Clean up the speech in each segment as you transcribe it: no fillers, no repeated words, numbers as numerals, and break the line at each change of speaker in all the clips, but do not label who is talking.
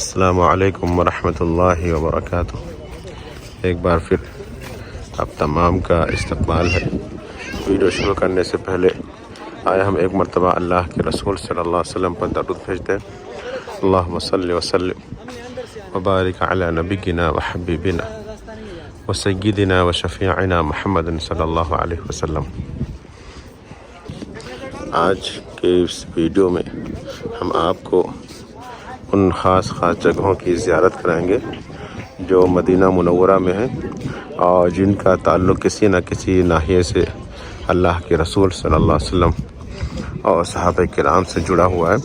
السلام علیکم ورحمۃ اللہ وبرکاتہ۔ ایک بار پھر آپ تمام کا استقبال ہے۔ ویڈیو شروع کرنے سے پہلے آیا ہم ایک مرتبہ اللہ کے رسول صلی اللہ علیہ وسلم پر درود بھیجتے ہیں۔ اللہم صلی وسلم وبارک علی نبینا وحبیبنا وسیدنا وشفیعنا محمد صلی اللہ علیہ وسلم۔ آج کے اس ویڈیو میں ہم آپ کو ان خاص جگہوں کی زیارت کرائیں گے جو مدینہ منورہ میں ہیں اور جن کا تعلق کسی نہ کسی ناحیے سے اللہ کے رسول صلی اللہ علیہ وسلم اور صحابہ کرام سے جڑا ہوا ہے۔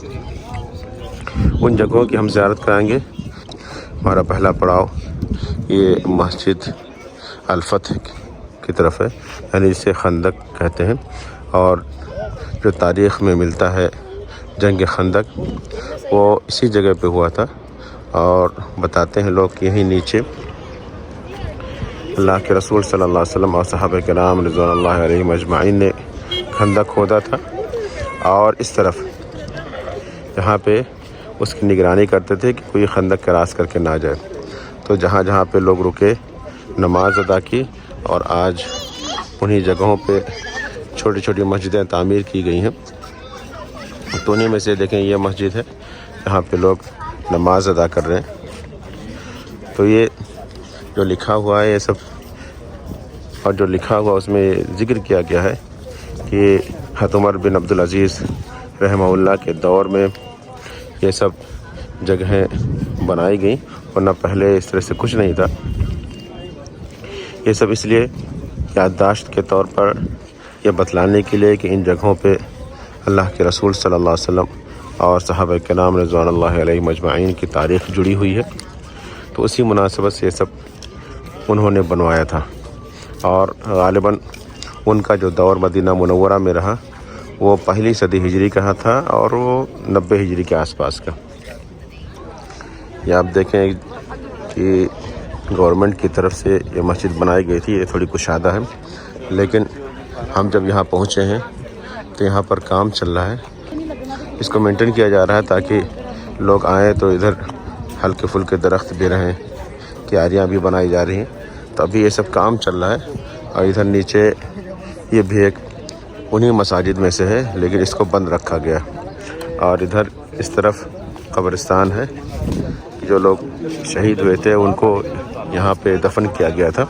ان جگہوں کی ہم زیارت کرائیں گے۔ ہمارا پہلا پڑاؤ یہ مسجد الفتح کی طرف ہے، یعنی اسے خندق کہتے ہیں، اور جو تاریخ میں ملتا ہے جنگ خندق وہ اسی جگہ پہ ہوا تھا، اور بتاتے ہیں لوگ کہ یہیں نیچے اللہ کے رسول صلی اللہ علیہ وسلم اور صحابہ کرام رضوان اللہ علیہم اجمعین نے خندق کھودا تھا، اور اس طرف یہاں پہ اس کی نگرانی کرتے تھے کہ کوئی خندق کراس کر کے نہ جائے۔ تو جہاں جہاں پہ لوگ رکے نماز ادا کی، اور آج انہی جگہوں پہ چھوٹی چھوٹی مسجدیں تعمیر کی گئی ہیں۔ تو انہیں میں سے دیکھیں یہ مسجد ہے، یہاں پہ لوگ نماز ادا کر رہے ہیں۔ تو یہ جو لکھا ہوا ہے یہ سب، اور جو لکھا ہوا اس میں ذکر کیا گیا ہے کہ حضرت عمر بن عبدالعزیز رحمہ اللہ کے دور میں یہ سب جگہیں بنائی گئیں، ورنہ پہلے اس طرح سے کچھ نہیں تھا۔ یہ سب اس لیے یادداشت کے طور پر یہ بتلانے کے لیے کہ ان جگہوں پہ اللہ کے رسول صلی اللہ علیہ وسلم اور صحابہ کرام رضوان اللہ علیہم اجمعین کی تاریخ جڑی ہوئی ہے۔ تو اسی مناسبت سے یہ سب انہوں نے بنوایا تھا، اور غالباً ان کا جو دور مدینہ منورہ میں رہا وہ پہلی صدی ہجری کا تھا، اور وہ 90 ہجری کے آس پاس کا۔ یہ آپ دیکھیں کہ گورنمنٹ کی طرف سے یہ مسجد بنائی گئی تھی، یہ تھوڑی کشادہ ہے، لیکن ہم جب یہاں پہنچے ہیں تو یہاں پر کام چل رہا ہے، اس کو مینٹین کیا جا رہا ہے تاکہ لوگ آئیں تو ادھر ہلکے پھلکے درخت بھی رہیں، کیاریاں بھی بنائی جا رہی ہیں۔ تو ابھی یہ سب کام چل رہا ہے، اور ادھر نیچے یہ بھی ایک انہی مساجد میں سے ہے، لیکن اس کو بند رکھا گیا، اور ادھر اس طرف قبرستان ہے، جو لوگ شہید ہوئے تھے ان کو یہاں پہ دفن کیا گیا تھا۔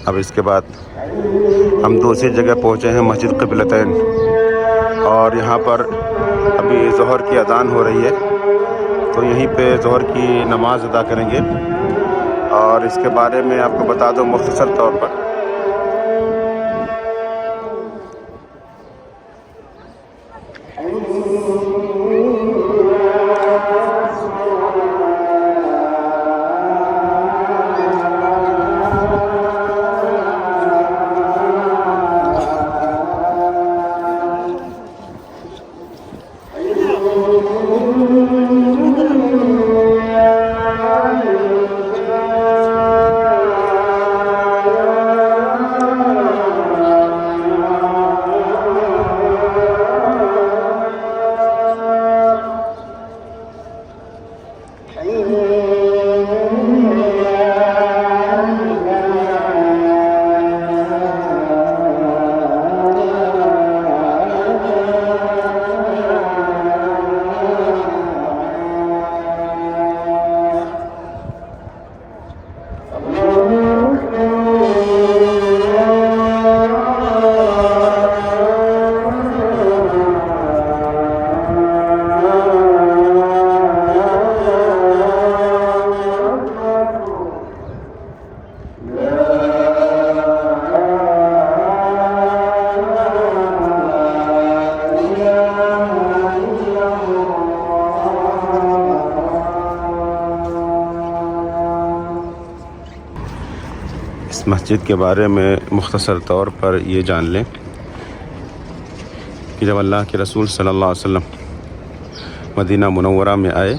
اب اس کے بعد ہم دوسری جگہ پہنچے ہیں، مسجد قبلتین، اور یہاں پر ابھی ظہر کی اذان ہو رہی ہے، تو یہیں پہ ظہر کی نماز ادا کریں گے۔ اور اس کے بارے میں آپ کو بتا دوں مختصر طور پر، اس مسجد کے بارے میں مختصر طور پر یہ جان لیں کہ جب اللہ کے رسول صلی اللہ علیہ وسلم مدینہ منورہ میں آئے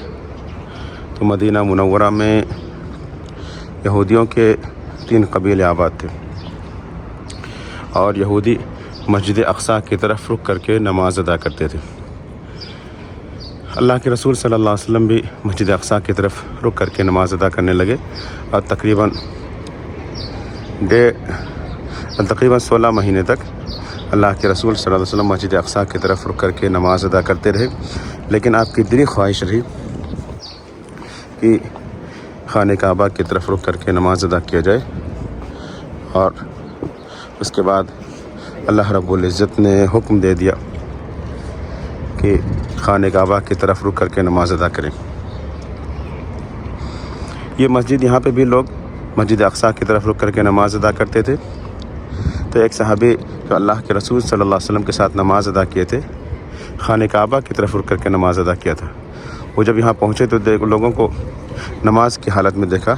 تو مدینہ منورہ میں یہودیوں کے 3 قبیلے آباد تھے، اور یہودی مسجد اقصی کی طرف رخ کر کے نماز ادا کرتے تھے، اللہ کے رسول صلی اللہ علیہ وسلم بھی مسجد اقصیٰ کی طرف رک کر کے نماز ادا کرنے لگے، اور تقریباً 16 مہینے تک اللہ کے رسول صلی اللہ علیہ وسلم مسجد اقصیٰ کی طرف رک کر کے نماز ادا کرتے رہے، لیکن آپ کی دلی خواہش رہی کہ خانہ کعبہ کی طرف رک کر کے نماز ادا کیا جائے، اور اس کے بعد اللہ رب العزت نے حکم دے دیا کہ خانہ کعبہ کی طرف رک کر کے نماز ادا کریں۔ یہ مسجد، یہاں پہ بھی لوگ مسجد اقصیٰ کی طرف رک کر کے نماز ادا کرتے تھے۔ تو ایک صحابی جو اللہ کے رسول صلی اللہ علیہ وسلم کے ساتھ نماز ادا کیے تھے، خانہ کعبہ کی طرف رک کر کے نماز ادا کیا تھا، وہ جب یہاں پہنچے تو لوگوں کو نماز کی حالت میں دیکھا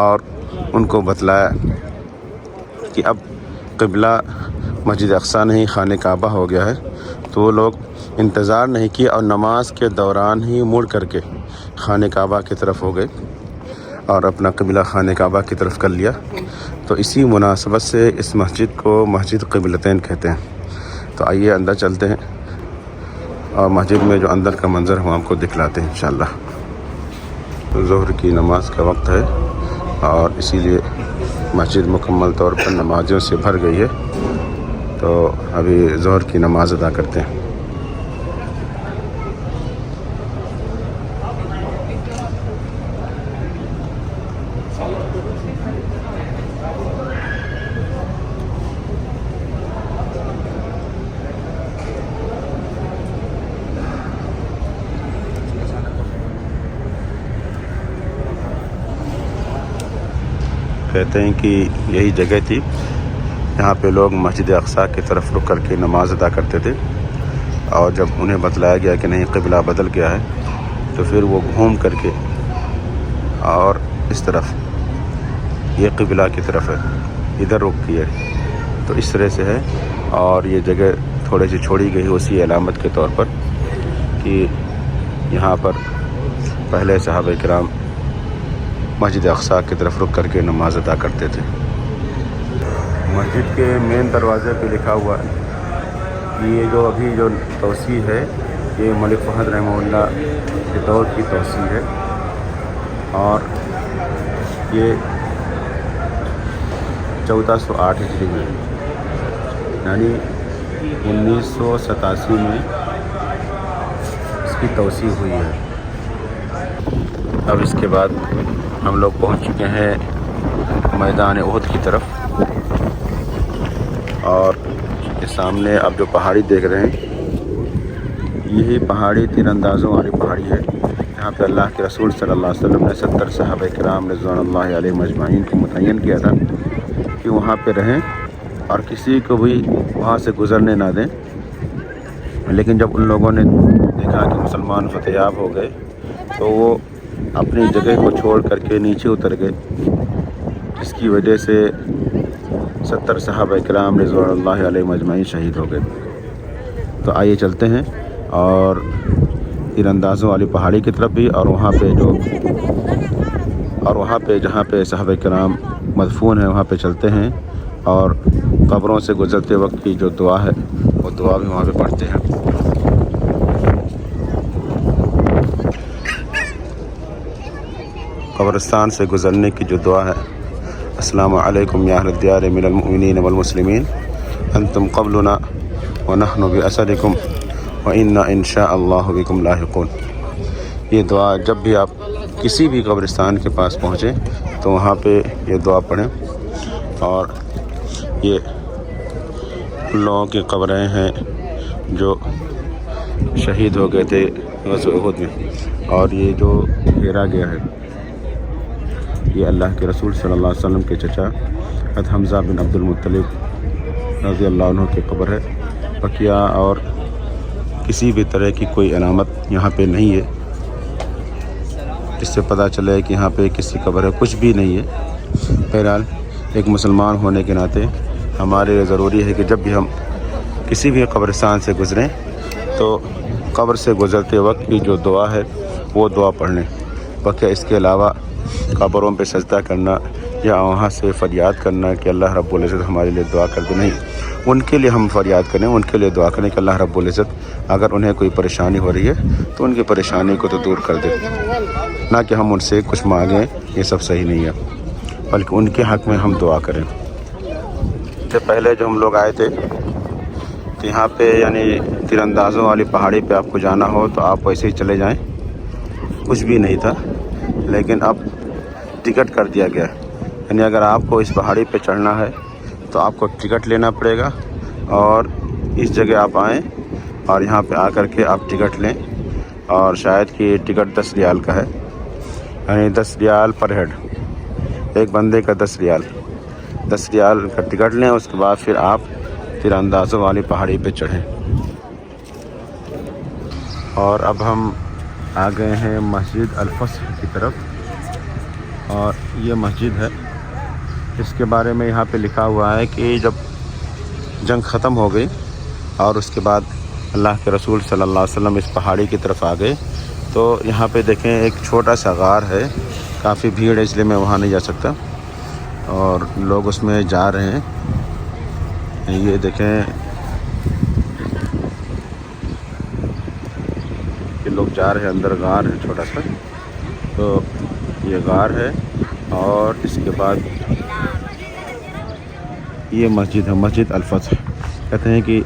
اور ان کو بتلایا کہ اب قبلہ مسجد اقصیٰ نہیں خانہ کعبہ ہو گیا ہے، تو وہ لوگ انتظار نہیں کیا اور نماز کے دوران ہی مڑ کر کے خانہ کعبہ کی طرف ہو گئے اور اپنا قبلہ خانہ کعبہ کی طرف کر لیا۔ تو اسی مناسبت سے اس مسجد کو مسجد قبلتین کہتے ہیں۔ تو آئیے اندر چلتے ہیں اور مسجد میں جو اندر کا منظر ہم آپ کو دکھلاتے ہیں انشاءاللہ۔ ظہر کی نماز کا وقت ہے اور اسی لیے مسجد مکمل طور پر نمازیوں سے بھر گئی ہے، تو ابھی ظہر کی نماز ادا کرتے ہیں۔ کہتے ہیں کہ یہی جگہ تھی یہاں پہ لوگ مسجد اقصیٰ کی طرف رک کر کے نماز ادا کرتے تھے، اور جب انہیں بتلایا گیا کہ نہیں قبلہ بدل گیا ہے تو پھر وہ گھوم کر کے اور اس طرف، یہ قبلہ کی طرف ہے، ادھر رک کی ہے، تو اس طرح سے ہے، اور یہ جگہ تھوڑی سی چھوڑی گئی اسی علامت کے طور پر کہ یہاں پر پہلے صحابہ کرام مسجد اقصیٰ کی طرف رک کر کے نماز ادا کرتے تھے۔ مسجد کے مین دروازے پہ لکھا ہوا ہے کہ یہ جو ابھی جو توسیع ہے یہ ملک فہد رحمہ اللہ کے دور کی توسیع ہے، اور یہ 1408 ہجری میں، یعنی 1987 میں اس کی توسیع ہوئی ہے۔ اب اس کے بعد ہم لوگ پہنچ چکے ہیں میدان احد کی طرف، اور یہ سامنے آپ جو پہاڑی دیکھ رہے ہیں یہی پہاڑی تیر اندازوں والی پہاڑی ہے، جہاں پہ اللہ کے رسول صلی اللہ علیہ وسلم نے 70 صحابہ کرام رضوان اللہ علیہ مجمعین کو متعین کیا تھا کہ وہاں پہ رہیں اور کسی کو بھی وہاں سے گزرنے نہ دیں۔ لیکن جب ان لوگوں نے دیکھا کہ مسلمان فتح یاب ہو گئے تو وہ اپنی جگہ کو چھوڑ کر کے نیچے اتر گئے، جس کی وجہ سے 70 صحابہ کرام رضوان اللہ علیہ مجمعین شہید ہو گئے۔ تو آئیے چلتے ہیں اور تیر اندازوں والی پہاڑی کی طرف بھی، اور وہاں پہ جہاں پہ صحابہ کرام مدفون ہیں وہاں پہ چلتے ہیں، اور قبروں سے گزرتے وقت کی جو دعا ہے وہ دعا بھی وہاں پہ پڑھتے ہیں۔ قبرستان سے گزرنے کی جو دعا ہے، السلام علیکم یا اہل الدیار من المؤمنین والمسلمین انتم قبلنا ونحن بأثرکم وإنا ان شاء اللہ بکم لاحقون۔ یہ دعا جب بھی آپ کسی بھی قبرستان کے پاس پہنچیں تو وہاں پہ یہ دعا پڑھیں، اور یہ ان لوگوں کی قبریں ہیں جو شہید ہو گئے تھے غزوہ احد میں، اور یہ جو گھیرا گیا ہے یہ اللہ کے رسول صلی اللہ علیہ وسلم کے چچا حضرت حمزہ بن عبد المطلب رضی اللہ عنہ کی قبر ہے۔ بقیہ اور کسی بھی طرح کی کوئی علامت یہاں پہ نہیں ہے جس سے پتہ چلے کہ یہاں پہ کسی قبر ہے، کچھ بھی نہیں ہے۔ بہرحال ایک مسلمان ہونے کے ناطے ہمارے لیے ضروری ہے کہ جب بھی ہم کسی بھی قبرستان سے گزریں تو قبر سے گزرتے وقت کی جو دعا ہے وہ دعا پڑھ لیں۔ بقیہ اس کے علاوہ قبروں پہ سجدہ کرنا یا وہاں سے فریاد کرنا کہ اللہ رب العزت ہمارے لیے دعا کر دے، نہیں، ان کے لیے ہم فریاد کریں، ان کے لیے دعا کریں کہ اللہ رب العزت اگر انہیں کوئی پریشانی ہو رہی ہے تو ان کی پریشانی کو تو دور کر دے، نہ کہ ہم ان سے کچھ مانگیں، یہ سب صحیح نہیں ہے، بلکہ ان کے حق میں ہم دعا کریں۔ اس سے پہلے جو ہم لوگ آئے تھے تو یہاں پہ یعنی تیر اندازوں والی پہاڑی پہ آپ کو جانا ہو تو آپ ویسے ہی چلے جائیں، کچھ بھی نہیں تھا، لیکن اب ٹکٹ کر دیا گیا ہے، یعنی اگر آپ کو اس پہاڑی پہ چڑھنا ہے تو آپ کو ٹکٹ لینا پڑے گا، اور اس جگہ آپ آئیں اور یہاں پہ آ کر کے آپ ٹکٹ لیں، اور شاید کہ ٹکٹ 10 ریال کا ہے، یعنی 10 ریال پر ہیڈ، ایک بندے کا 10 ریال، 10 ریال کا ٹکٹ لیں، اس کے بعد پھر آپ تیر اندازوں والی پہاڑی پہ چڑھیں۔ اور اب ہم آ گئے ہیں مسجد الفصح کی طرف، اور یہ مسجد ہے، اس کے بارے میں یہاں پہ لکھا ہوا ہے کہ جب جنگ ختم ہو گئی اور اس کے بعد اللہ کے رسول صلی اللہ علیہ وسلم اس پہاڑی کی طرف آ گئے تو یہاں پہ دیکھیں ایک چھوٹا سا غار ہے، کافی بھیڑ ہے اس لیے میں وہاں نہیں جا سکتا، اور لوگ اس میں جا رہے ہیں، یہ دیکھیں کہ لوگ جا رہے ہیں، اندر غار ہے چھوٹا سا، تو یہ غار ہے، اور اس کے بعد یہ مسجد ہے، مسجد الفصح۔ کہتے ہیں کہ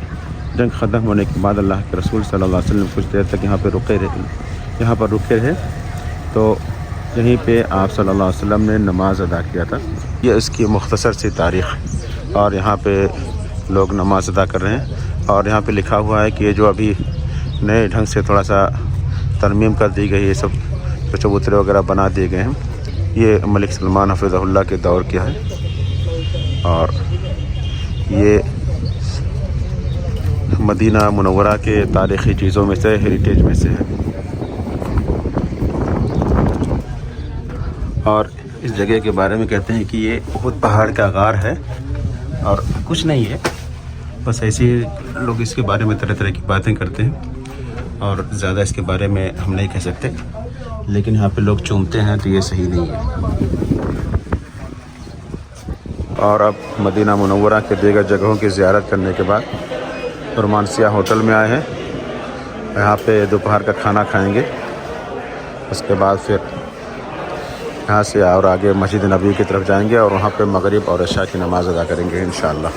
جنگ ختم ہونے کے بعد اللہ کے رسول صلی اللہ علیہ وسلم کچھ دیر تک یہاں پر رکے رہے، تو یہیں پہ آپ صلی اللہ علیہ وسلم نے نماز ادا کیا تھا۔ یہ اس کی مختصر سی تاریخ، اور یہاں پہ لوگ نماز ادا کر رہے ہیں، اور یہاں پہ لکھا ہوا ہے کہ یہ جو ابھی نئے ڈھنگ سے تھوڑا سا ترمیم کر دی گئی، یہ سب چبوترے وغیرہ بنا دیے گئے ہیں، یہ ملک سلمان حفظہ اللہ کے دور کیا ہے، اور یہ مدینہ منورہ کے تاریخی چیزوں میں سے، ہیریٹیج میں سے ہے۔ اور اس جگہ کے بارے میں کہتے ہیں کہ یہ بہت پہاڑ کا غار ہے، اور کچھ نہیں ہے، بس ایسے ہی لوگ اس کے بارے میں طرح طرح کی باتیں کرتے ہیں، اور زیادہ اس کے بارے میں ہم نہیں کہہ سکتے، لیکن یہاں پہ لوگ چومتے ہیں تو یہ صحیح نہیں ہے۔ اور اب مدینہ منورہ کے دیگر جگہوں کی زیارت کرنے کے بعد رومانسیہ ہوٹل میں آئے ہیں، یہاں پہ دوپہر کا کھانا کھائیں گے، اس کے بعد پھر یہاں سے اور آگے مسجد نبوی کی طرف جائیں گے، اور وہاں پہ مغرب اور عشاء کی نماز ادا کریں گے انشاءاللہ۔